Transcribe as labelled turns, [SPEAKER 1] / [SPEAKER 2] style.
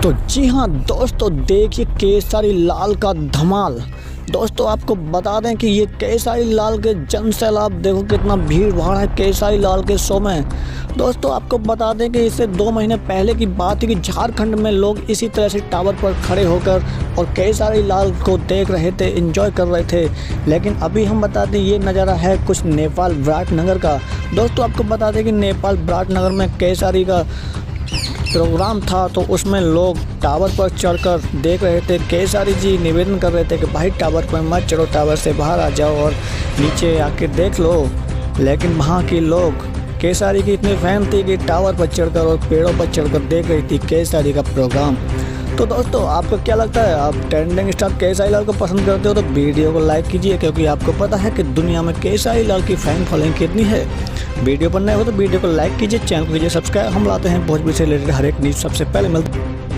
[SPEAKER 1] तो जी हाँ दोस्तों, देखिए केसरी लाल का धमाल। दोस्तों आपको बता दें कि ये केसरी लाल के जन सैलाब देखो कितना भीड़ भाड़ है केसरी लाल के शो में। दोस्तों आपको बता दें कि इससे 2 महीने पहले की बात है कि झारखंड में लोग इसी तरह से टावर पर खड़े होकर और केसरी लाल को देख रहे थे, एंजॉय कर रहे थे। लेकिन अभी हम बता दें ये नज़ारा है कुछ नेपाल विराटनगर का। दोस्तों आपको बता दें कि नेपाल विराटनगर में केसरी का प्रोग्राम था, तो उसमें लोग टावर पर चढ़कर देख रहे थे। केसरी जी निवेदन कर रहे थे कि भाई टावर पर मत चढ़ो, टावर से बाहर आ जाओ और नीचे आके देख लो। लेकिन वहाँ के लोग केसरी की इतने फैन थे कि टावर पर चढ़कर और पेड़ों पर चढ़कर देख रही थी केसरी का प्रोग्राम। तो दोस्तों आपको क्या लगता है, आप ट्रेंडिंग स्टार केसरी लाल को पसंद करते हो तो वीडियो को लाइक कीजिए, क्योंकि आपको पता है कि दुनिया में केसरी लाल की फैन फॉलोइंग कितनी है। वीडियो पर नए हो तो वीडियो को लाइक कीजिए, चैनल को कीजिए सब्सक्राइब। हम लाते हैं भोजपुरी से रिलेटेड हर एक न्यूज़ सबसे पहले मिलते हैं।